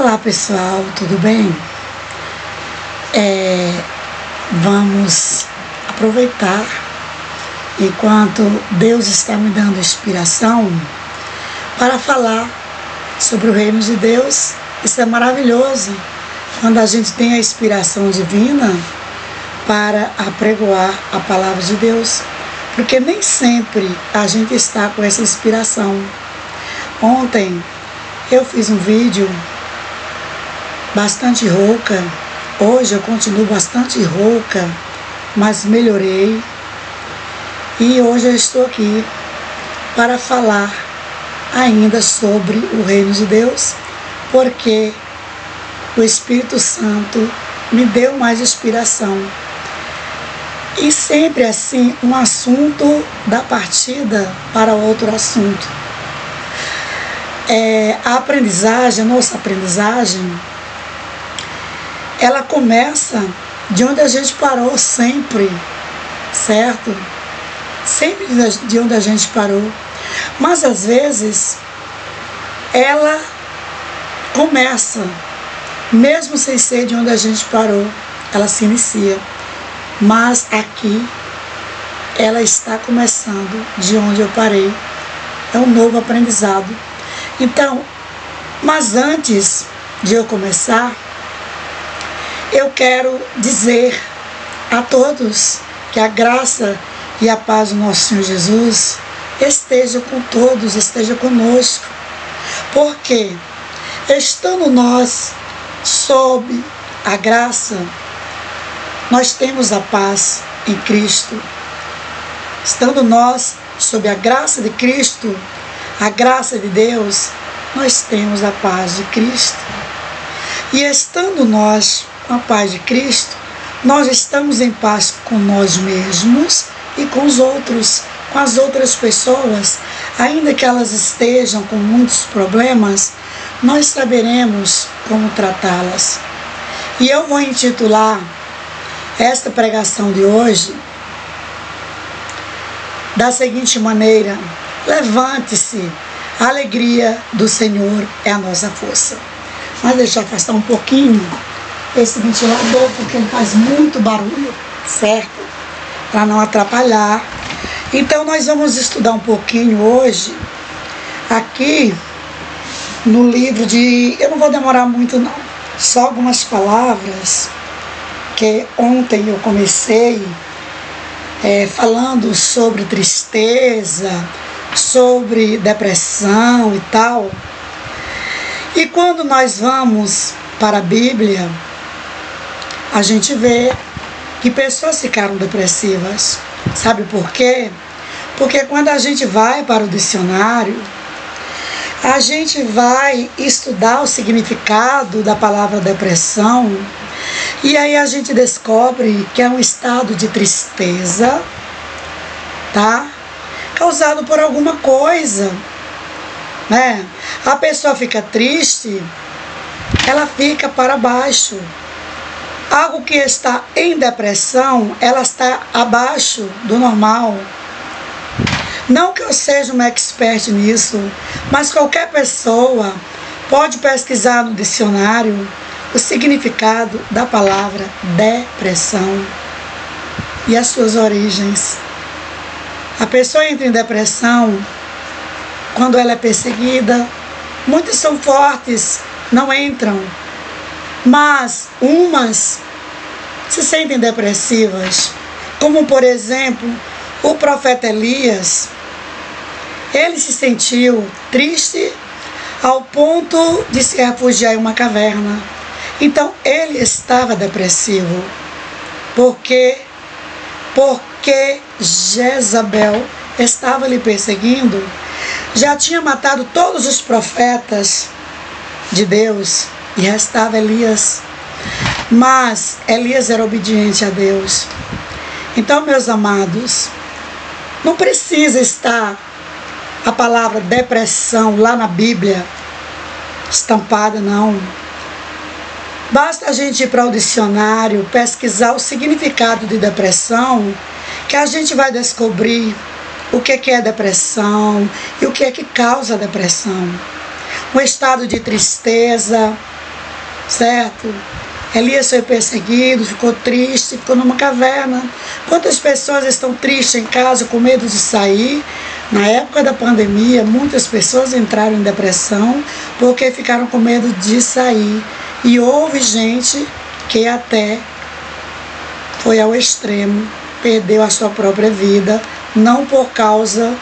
Olá pessoal, tudo bem? Vamos aproveitar enquanto Deus está me dando inspiração para falar sobre o reino de Deus. Isso é maravilhoso quando a gente tem a inspiração divina para apregoar a palavra de Deus, porque nem sempre a gente está com essa inspiração. Ontem eu fiz um vídeo bastante rouca, hoje eu continuo bastante rouca, mas melhorei, e hoje eu estou aqui para falar ainda sobre o reino de Deus, porque o Espírito Santo me deu mais inspiração. E sempre assim, um assunto dá partida para outro assunto. A aprendizagem, a nossa aprendizagem, ela começa de onde a gente parou sempre, certo? Sempre de onde a gente parou. Mas às vezes, ela começa, mesmo sem ser de onde a gente parou, ela se inicia. Mas aqui, ela está começando de onde eu parei. É um novo aprendizado. Então, mas antes de eu começar, eu quero dizer a todos que a graça e a paz do nosso Senhor Jesus esteja com todos, esteja conosco. Porque estando nós sob a graça, nós temos a paz em Cristo. Estando nós sob a graça de Cristo, a graça de Deus, nós temos a paz de Cristo. E estando nós com a paz de Cristo, nós estamos em paz com nós mesmos e com os outros, com as outras pessoas. Ainda que elas estejam com muitos problemas, nós saberemos como tratá-las. E eu vou intitular esta pregação de hoje da seguinte maneira: levante-se, a alegria do Senhor é a nossa força. Mas deixa eu afastar um pouquinho esse ventilador, porque ele faz muito barulho, certo? Para não atrapalhar. Então nós vamos estudar um pouquinho hoje, aqui no livro de... Eu não vou demorar muito não, só algumas palavras, que ontem eu comecei falando sobre tristeza, sobre depressão e tal. E quando nós vamos para a Bíblia, a gente vê que pessoas ficaram depressivas. Sabe por quê? Porque quando a gente vai para o dicionário, a gente vai estudar o significado da palavra depressão, e aí a gente descobre que é um estado de tristeza, tá? Causado por alguma coisa, né? A pessoa fica triste, ela fica para baixo. Algo que está em depressão, ela está abaixo do normal. Não que eu seja uma expert nisso, mas qualquer pessoa pode pesquisar no dicionário o significado da palavra depressão e as suas origens. A pessoa entra em depressão quando ela é perseguida. Muitas são fortes, não entram. Mas umas se sentem depressivas, como por exemplo o profeta Elias. Ele se sentiu triste ao ponto de se refugiar em uma caverna. Então ele estava depressivo. Porque Jezabel estava lhe perseguindo. Já tinha matado todos os profetas de Deus e restava Elias. Mas Elias era obediente a Deus. Então, meus amados, não precisa estar a palavra depressão lá na Bíblia estampada, não. Basta a gente ir para o dicionário, pesquisar o significado de depressão, que a gente vai descobrir o que é depressão e o que é que causa a depressão. Um estado de tristeza, certo? Elias foi perseguido, ficou triste, ficou numa caverna. Quantas pessoas estão tristes em casa, com medo de sair? Na época da pandemia, muitas pessoas entraram em depressão porque ficaram com medo de sair. E houve gente que até foi ao extremo, perdeu a sua própria vida, não por causa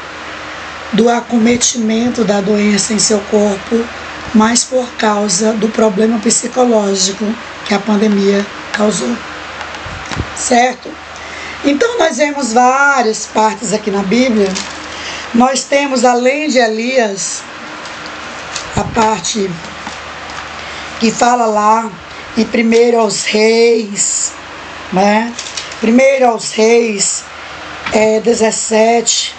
do acometimento da doença em seu corpo, mas por causa do problema psicológico que a pandemia causou, certo? Então nós vemos várias partes aqui na Bíblia. Nós temos, além de Elias, a parte que fala lá em 1 aos Reis, né? 1 aos Reis 17,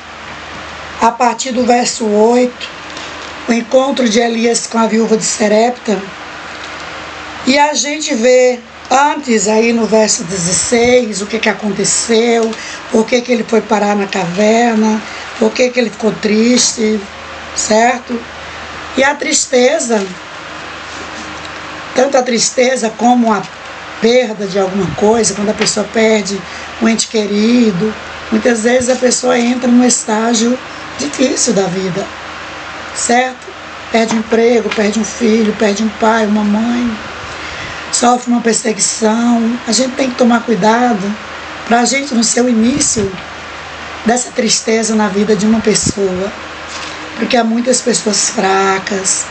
a partir do verso 8, o encontro de Elias com a viúva de Serepta. E a gente vê antes aí no verso 16 o que aconteceu, por que ele foi parar na caverna, por que ele ficou triste, certo? E a tristeza, tanto a tristeza como a perda de alguma coisa, quando a pessoa perde um ente querido, muitas vezes a pessoa entra num estágio difícil da vida, certo? Perde um emprego, perde um filho, perde um pai, uma mãe, sofre uma perseguição. A gente tem que tomar cuidado para a gente não ser o início dessa tristeza na vida de uma pessoa, porque há muitas pessoas fracas,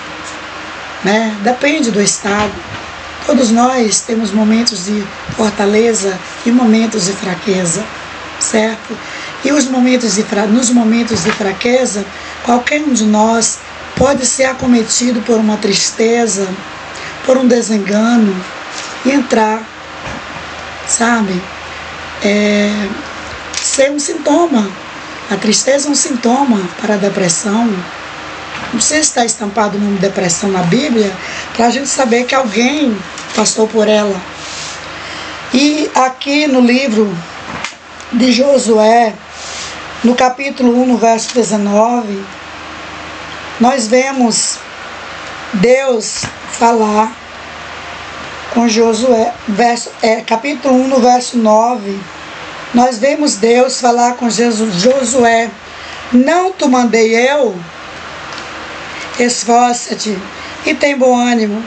né? Depende do estado. Todos nós temos momentos de fortaleza e momentos de fraqueza, certo? E nos momentos de fraqueza, qualquer um de nós pode ser acometido por uma tristeza, por um desengano e entrar, sabe? Ser um sintoma. A tristeza é um sintoma para a depressão. Não precisa estar estampado o nome de depressão na Bíblia para a gente saber que alguém passou por ela. E aqui no livro de Josué, no capítulo 1, no verso 19, nós vemos Deus falar com Josué, capítulo 1, no verso 9, nós vemos Deus falar com Josué: não te mandei eu? Esforça-te e tem bom ânimo.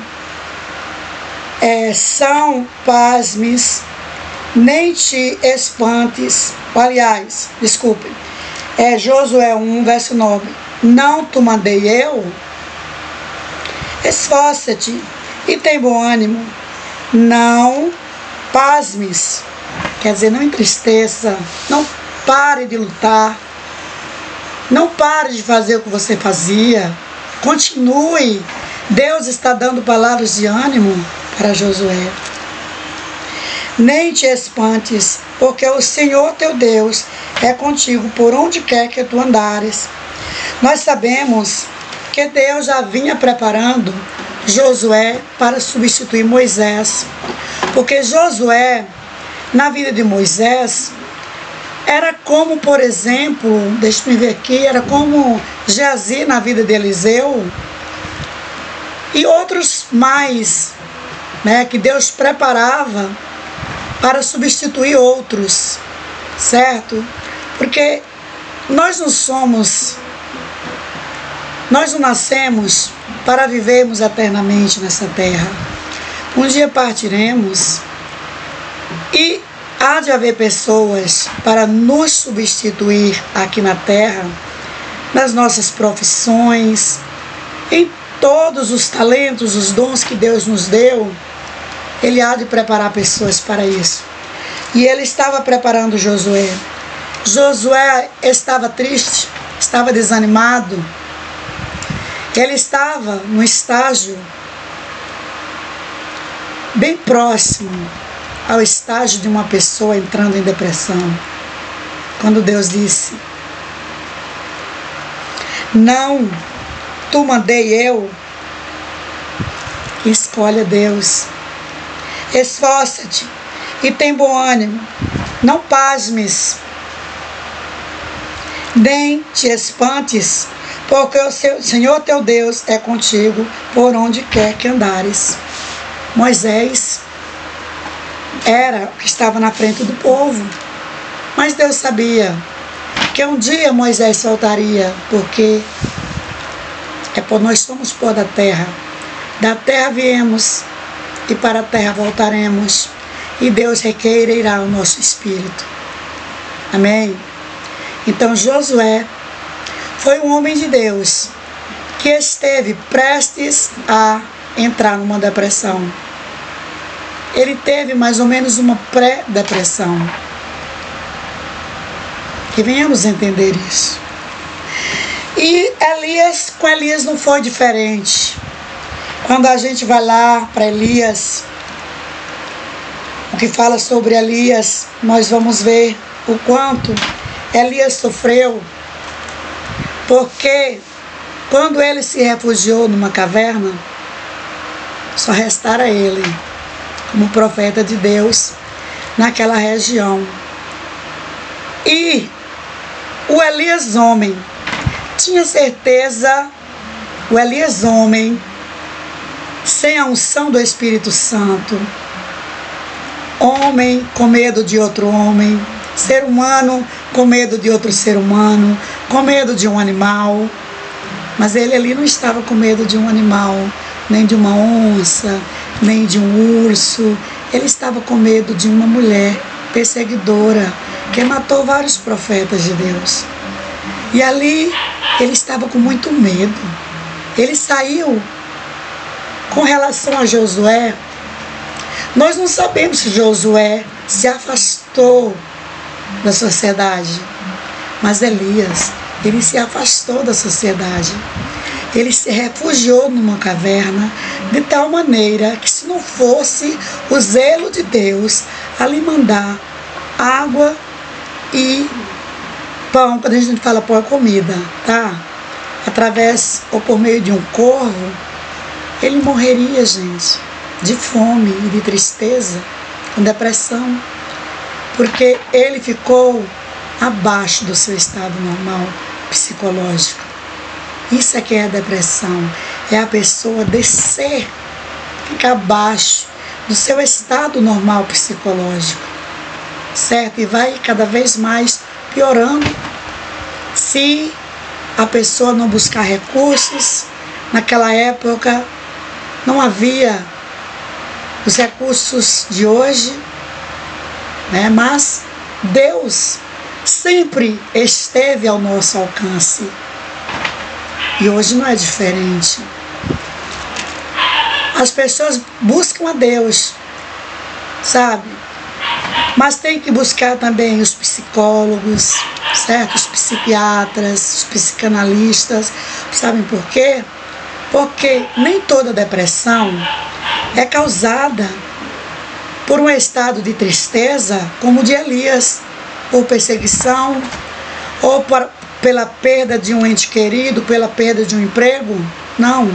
São pasmes, nem te espantes. Aliás, desculpe, Josué 1, verso 9. Não te mandei eu? Esforça-te e tem bom ânimo. Não pasmes, quer dizer, não entristeça, não pare de lutar, não pare de fazer o que você fazia, continue. Deus está dando palavras de ânimo para Josué. Nem te espantes, porque o Senhor teu Deus é contigo por onde quer que tu andares. Nós sabemos que Deus já vinha preparando Josué para substituir Moisés, porque Josué, na vida de Moisés, era como, por exemplo, deixa eu ver aqui, era como Geazi na vida de Eliseu e outros mais, né, que Deus preparava para substituir outros, certo? Porque nós não nascemos para vivermos eternamente nessa terra. Um dia partiremos e há de haver pessoas para nos substituir aqui na terra, nas nossas profissões, em todos os talentos, os dons que Deus nos deu. Ele há de preparar pessoas para isso. E ele estava preparando Josué. Josué estava triste, estava desanimado. Ele estava no estágio bem próximo ao estágio de uma pessoa entrando em depressão. Quando Deus disse: não, tu mandei eu. Escolhe a Deus. Esforça-te e tem bom ânimo. Não pasmes, nem te espantes, porque o Senhor teu Deus é contigo por onde quer que andares. Moisés era o que estava na frente do povo. Mas Deus sabia que um dia Moisés voltaria, porque nós somos pó da terra. Da terra viemos e para a terra voltaremos. E Deus requerirá o nosso espírito. Amém? Então Josué foi um homem de Deus que esteve prestes a entrar numa depressão. Ele teve mais ou menos uma pré-depressão. Que venhamos entender isso. E com Elias não foi diferente. Quando a gente vai lá para Elias, o que fala sobre Elias, nós vamos ver o quanto Elias sofreu, porque quando ele se refugiou numa caverna, só restara ele como profeta de Deus naquela região. E o Elias homem tinha certeza, o Elias homem, sem a unção do Espírito Santo, homem com medo de outro homem, ser humano com medo de outro ser humano, com medo de um animal. Mas ele ali não estava com medo de um animal, nem de uma onça, nem de um urso. Ele estava com medo de uma mulher perseguidora, que matou vários profetas de Deus. E ali ele estava com muito medo. Ele saiu. Com relação a Josué, nós não sabemos se Josué se afastou da sociedade, mas Elias, ele se afastou da sociedade. Ele se refugiou numa caverna de tal maneira que, se não fosse o zelo de Deus a lhe mandar água e pão, quando a gente fala pão é comida, tá? Através ou por meio de um corvo, ele morreria, gente, de fome e de tristeza, com depressão, porque ele ficou abaixo do seu estado normal psicológico. Isso é que é a depressão, é a pessoa descer, ficar abaixo do seu estado normal psicológico, certo? E vai cada vez mais piorando se a pessoa não buscar recursos. Naquela época não havia os recursos de hoje, né? Mas Deus sempre esteve ao nosso alcance. E hoje não é diferente. As pessoas buscam a Deus, sabe? Mas tem que buscar também os psicólogos, certo? Os psiquiatras, os psicanalistas. Sabem por quê? Porque nem toda depressão é causada por um estado de tristeza, como o de Elias, por perseguição, ou pela perda de um ente querido, pela perda de um emprego. Não.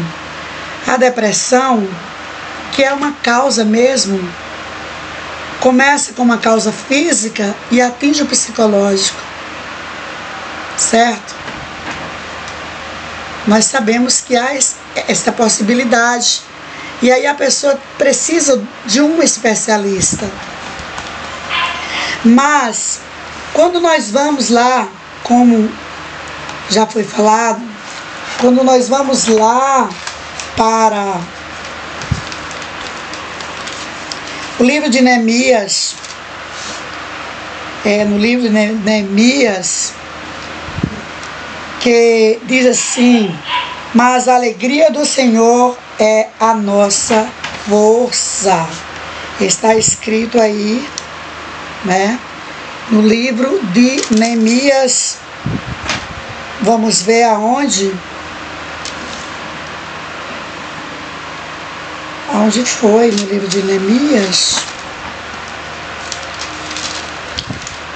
A depressão, que é uma causa mesmo, começa com uma causa física e atinge o psicológico, certo? Nós sabemos que há essa possibilidade, e aí a pessoa precisa de um especialista. Mas quando nós vamos lá, como já foi falado, quando nós vamos lá para o livro de Neemias, no livro de Neemias, que diz assim: mas a alegria do Senhor é a nossa força. Está escrito aí, né, no livro de Neemias. Vamos ver aonde? Aonde foi no livro de Neemias?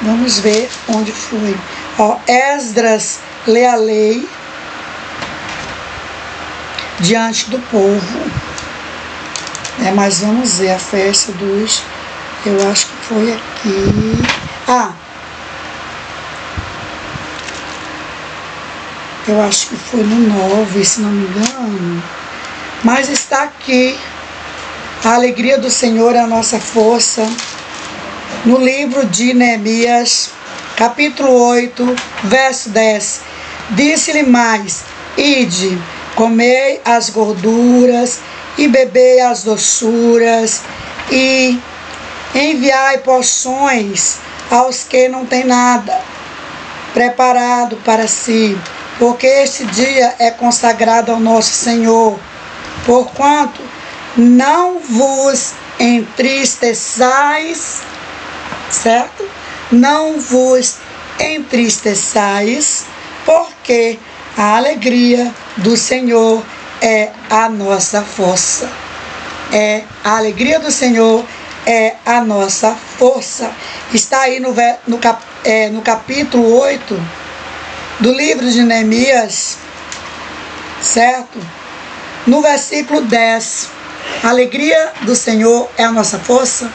Vamos ver onde foi. Ó, Esdras lê a lei diante do povo. Mas vamos ver a festa dos... Eu acho que foi aqui. Eu acho que foi no 9, se não me engano. Mas está aqui A alegria do Senhor é a nossa força. No livro de Neemias, capítulo 8, verso 10. Disse-lhe mais: ide, comei as gorduras e bebei as doçuras e enviai porções aos que não têm nada preparado para si, porque este dia é consagrado ao nosso Senhor. Porquanto não vos entristeçais, certo? Não vos entristeçais, porque a alegria do Senhor é a nossa força. A alegria do Senhor é a nossa força. Está aí no capítulo 8 do livro de Neemias, certo? No versículo 10. A alegria do Senhor é a nossa força.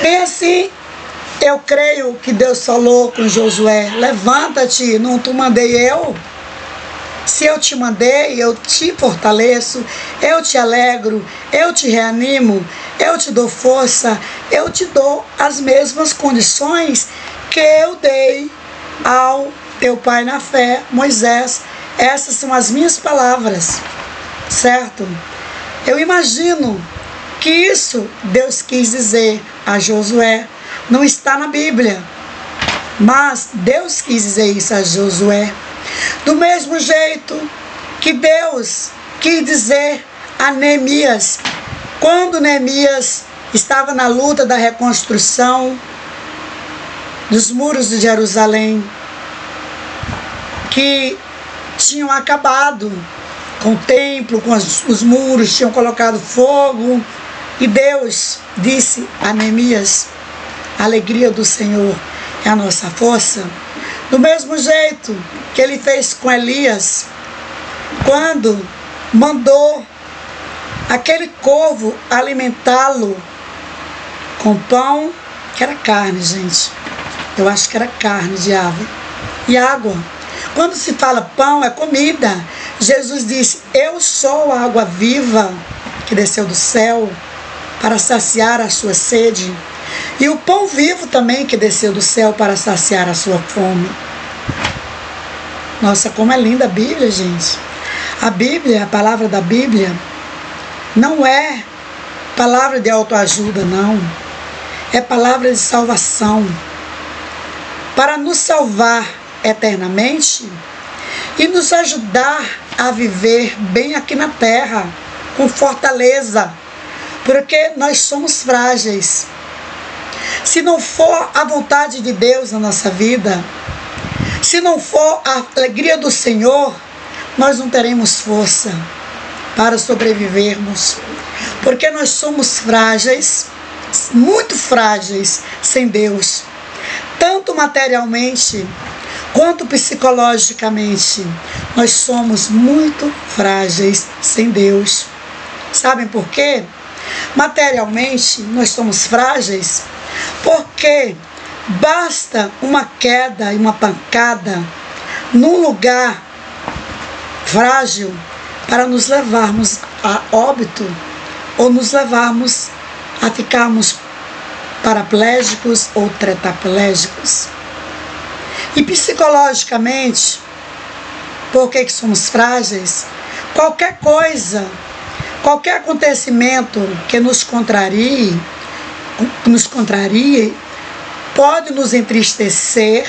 Bem assim, eu creio que Deus falou com Josué: levanta-te, não te mandei eu? Se eu te mandei, eu te fortaleço, eu te alegro, eu te reanimo, eu te dou força, eu te dou as mesmas condições que eu dei ao teu pai na fé, Moisés. Essas são as minhas palavras, certo? Eu imagino que isso Deus quis dizer a Josué. Não está na Bíblia, mas Deus quis dizer isso a Josué. Do mesmo jeito que Deus quis dizer a Neemias, quando Neemias estava na luta da reconstrução dos muros de Jerusalém, que tinham acabado com o templo, com os muros, tinham colocado fogo, e Deus disse a Neemias: a alegria do Senhor é a nossa força. Do mesmo jeito que ele fez com Elias, quando mandou aquele corvo alimentá-lo com pão, que era carne, gente. Eu acho que era carne de ave e água. Quando se fala pão, é comida. Jesus disse: eu sou a água viva que desceu do céu para saciar a sua sede, e o pão vivo também que desceu do céu para saciar a sua fome. Nossa, como é linda a Bíblia, gente. A Bíblia, a palavra da Bíblia, não é palavra de autoajuda, não. É palavra de salvação. Para nos salvar eternamente e nos ajudar a viver bem aqui na terra, com fortaleza, porque nós somos frágeis. Se não for a vontade de Deus na nossa vida, se não for a alegria do Senhor, nós não teremos força para sobrevivermos, porque nós somos frágeis, muito frágeis sem Deus, tanto materialmente quanto psicologicamente. Nós somos muito frágeis sem Deus. Sabem por quê? Materialmente nós somos frágeis porque basta uma queda e uma pancada num lugar frágil para nos levarmos a óbito ou nos levarmos a ficarmos paraplégicos ou tetraplégicos. E psicologicamente, por que somos frágeis? Qualquer coisa, qualquer acontecimento que nos contrarie, pode nos entristecer,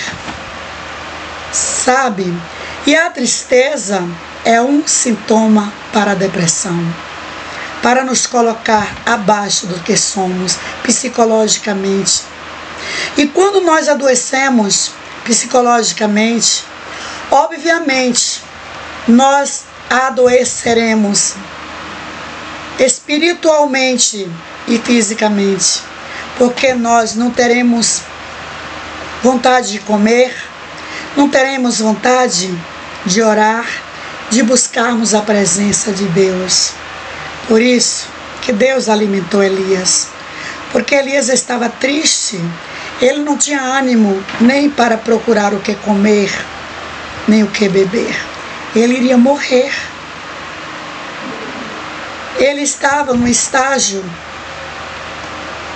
sabe? E a tristeza é um sintoma para a depressão, para nos colocar abaixo do que somos psicologicamente. E quando nós adoecemos psicologicamente, obviamente, nós adoeceremos espiritualmente e fisicamente, porque nós não teremos vontade de comer, não teremos vontade de orar, de buscarmos a presença de Deus. Por isso que Deus alimentou Elias, porque Elias estava triste, ele não tinha ânimo nem para procurar o que comer, nem o que beber. Ele iria morrer. Ele estava num estágio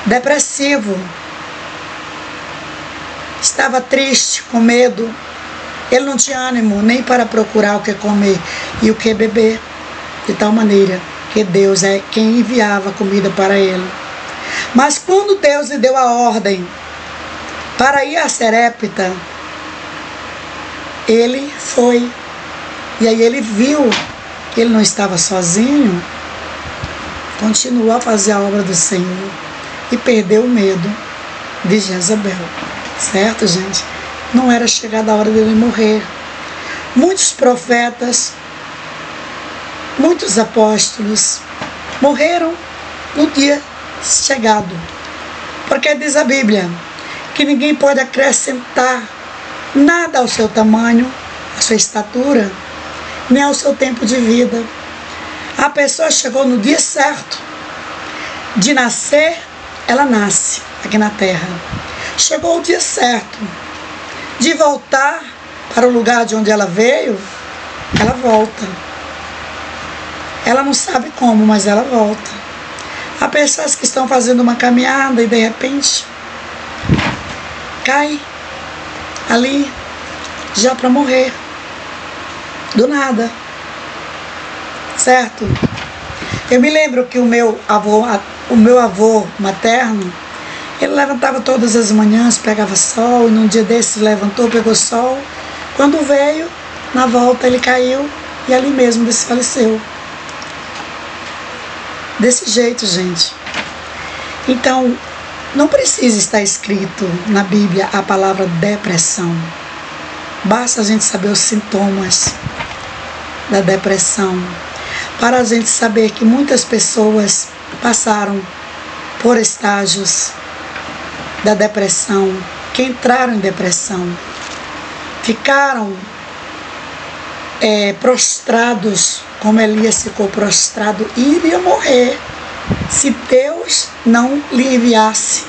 depressivo, estava triste, com medo. Ele não tinha ânimo nem para procurar o que comer e o que beber, de tal maneira que Deus é quem enviava comida para ele. Mas quando Deus lhe deu a ordem para ir a Sarepta, ele foi. E aí ele viu que ele não estava sozinho, continuou a fazer a obra do Senhor e perdeu o medo de Jezabel. Certo, gente? Não era chegada a hora dele morrer. Muitos profetas, muitos apóstolos morreram no dia chegado. Porque diz a Bíblia que ninguém pode acrescentar nada ao seu tamanho, à sua estatura, nem ao seu tempo de vida. A pessoa chegou no dia certo de nascer, ela nasce aqui na terra. Chegou o dia certo de voltar para o lugar de onde ela veio, ela volta. Ela não sabe como, mas ela volta. Há pessoas que estão fazendo uma caminhada e de repente cai ali já para morrer. Do nada. Certo? Eu me lembro que o meu avô materno, ele levantava todas as manhãs, pegava sol, e num dia desse levantou, pegou sol. Quando veio, na volta ele caiu e ali mesmo desfaleceu. Desse jeito, gente. Então, não precisa estar escrito na Bíblia a palavra depressão. Basta a gente saber os sintomas da depressão, para a gente saber que muitas pessoas passaram por estágios da depressão, que entraram em depressão, ficaram prostrados, como Elias ficou prostrado, e iria morrer se Deus não lhe enviasse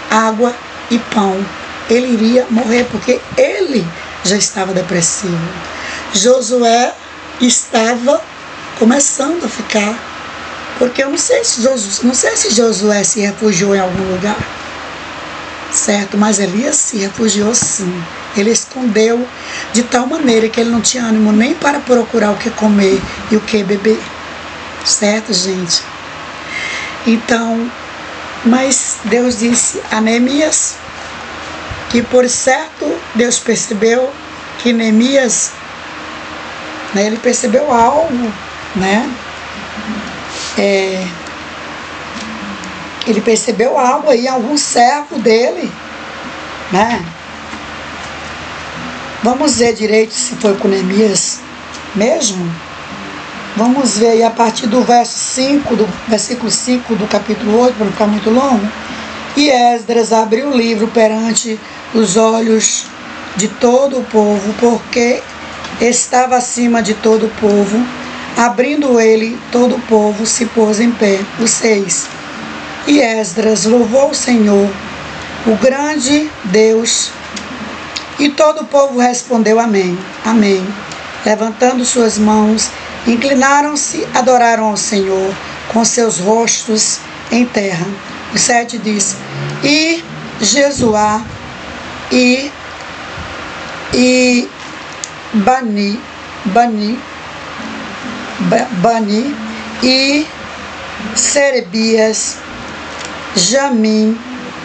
água e pão. Ele iria morrer porque ele já estava depressivo. Josué estava começando a ficar, porque eu não sei se Josué se refugiou em algum lugar, certo? Mas Elias se refugiou sim. Ele escondeu de tal maneira que ele não tinha ânimo nem para procurar o que comer e o que beber, certo, gente? Então, mas Deus disse a Neemias que, por certo, Deus percebeu que Neemias, né, ele percebeu algo, né? Ele percebeu algo aí, algum servo dele, né? Vamos ver direito se foi com Neemias mesmo. Vamos ver aí a partir do versículo 5 do capítulo 8, para não ficar muito longo. E Esdras abriu o livro perante os olhos de todo o povo, porque estava acima de todo o povo. Abrindo ele, todo o povo se pôs em pé. O 6. E Esdras louvou o Senhor, o grande Deus, e todo o povo respondeu amém, amém. Levantando suas mãos, inclinaram-se, adoraram ao Senhor, com seus rostos em terra. O 7 diz: e Jesuá e Bani e Serebias, Jamim,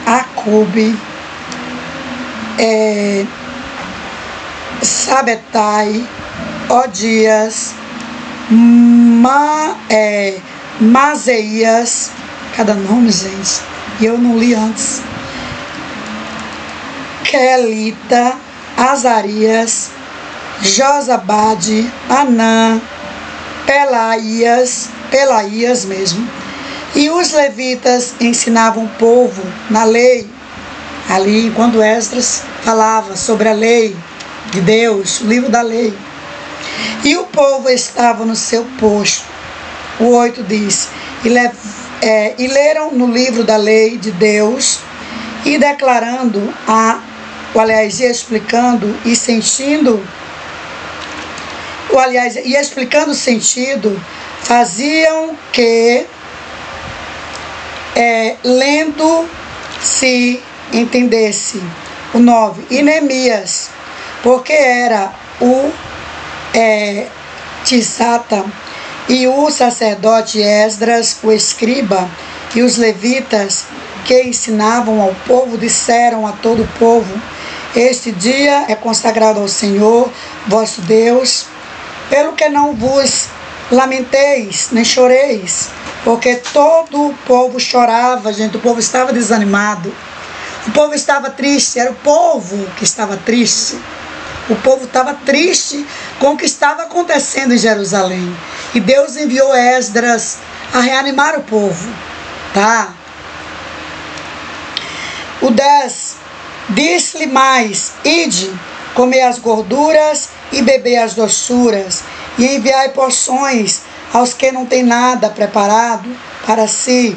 Acube, Sabetai, Odias, Mazeias, cada nome, gente, e eu não li antes, Kelita, Azarias, Josabade, Anã, Pelaías mesmo. E os levitas ensinavam o povo na lei, ali quando Esdras falava sobre a lei de Deus, o livro da lei. E o povo estava no seu posto. O 8 diz: e leram no livro da lei de Deus, e declarando e explicando e sentindo aliás, e explicando o sentido, faziam que, lendo, se entendesse. O 9, e Neemias, porque era o Tisata e o sacerdote Esdras, o escriba, e os levitas que ensinavam ao povo, disseram a todo o povo: este dia é consagrado ao Senhor, vosso Deus, pelo que não vos lamenteis, nem choreis, porque todo o povo chorava, gente, o povo estava desanimado, o povo estava triste, era o povo que estava triste. O povo estava triste com o que estava acontecendo em Jerusalém. E Deus enviou Esdras a reanimar o povo, tá? O 10, disse-lhe mais: ide, comei as gorduras e bebei as doçuras, e enviai porções aos que não têm nada preparado para si,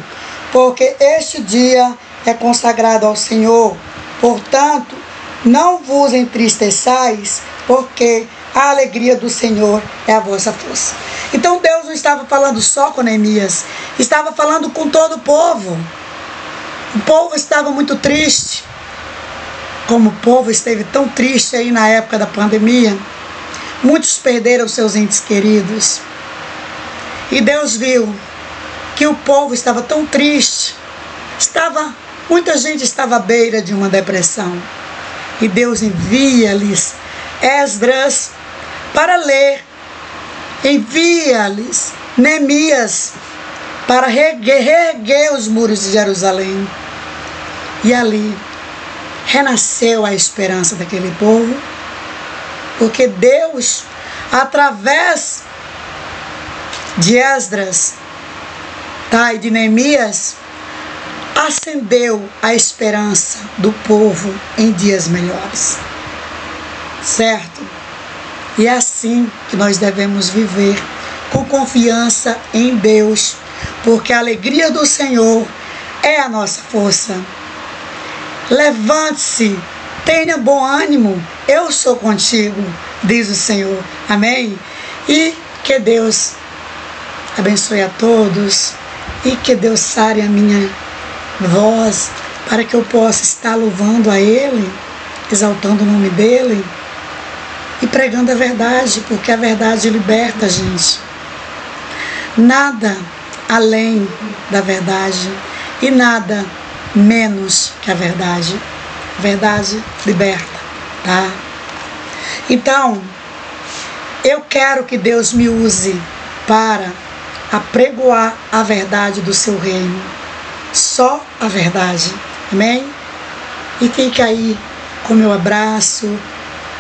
porque este dia é consagrado ao Senhor. Portanto, não vos entristeçais, porque a alegria do Senhor é a vossa força. Então Deus não estava falando só com Neemias, estava falando com todo o povo. O povo estava muito triste, como o povo esteve tão triste aí na época da pandemia. Muitos perderam seus entes queridos. E Deus viu que o povo estava tão triste, muita gente estava à beira de uma depressão. E Deus envia-lhes Esdras para ler, envia-lhes Neemias para reerguer os muros de Jerusalém. E ali renasceu a esperança daquele povo, porque Deus, através de Esdras, e de Neemias, acendeu a esperança do povo em dias melhores, certo? E é assim que nós devemos viver, com confiança em Deus, porque a alegria do Senhor é a nossa força. Levante-se, tenha bom ânimo, eu sou contigo, diz o Senhor. Amém? E que Deus abençoe a todos, e que Deus sare a minha voz, para que eu possa estar louvando a Ele, exaltando o nome dEle e pregando a verdade, porque a verdade liberta a gente. Nada além da verdade e nada menos que a verdade. A verdade liberta, tá? Então, eu quero que Deus me use para apregoar a verdade do seu reino. Só a verdade, amém? E fique aí com o meu abraço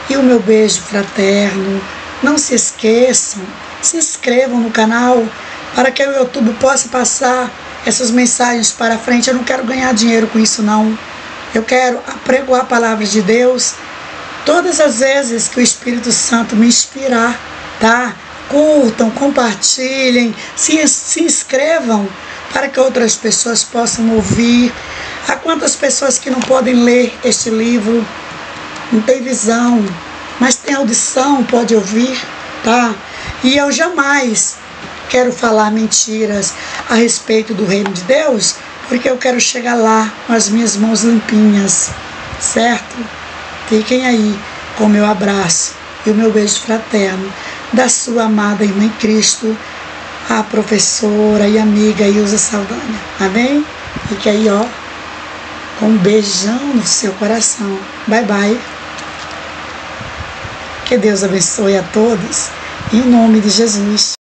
e o meu beijo fraterno. Não se esqueçam, se inscrevam no canal para que o YouTube possa passar essas mensagens para frente. Eu não quero ganhar dinheiro com isso não. Eu quero apregoar a palavra de Deus todas as vezes que o Espírito Santo me inspirar, tá? Curtam, compartilhem, se inscrevam para que outras pessoas possam ouvir. Há quantas pessoas que não podem ler este livro, não tem visão, mas tem audição, pode ouvir, tá? E eu jamais quero falar mentiras a respeito do reino de Deus, porque eu quero chegar lá com as minhas mãos limpinhas, certo? Fiquem aí com o meu abraço e o meu beijo fraterno da sua amada irmã em Cristo, a professora e amiga Ilza Saldanha. Amém? Fique aí, ó, com um beijão no seu coração. Bye, bye. Que Deus abençoe a todos, em nome de Jesus.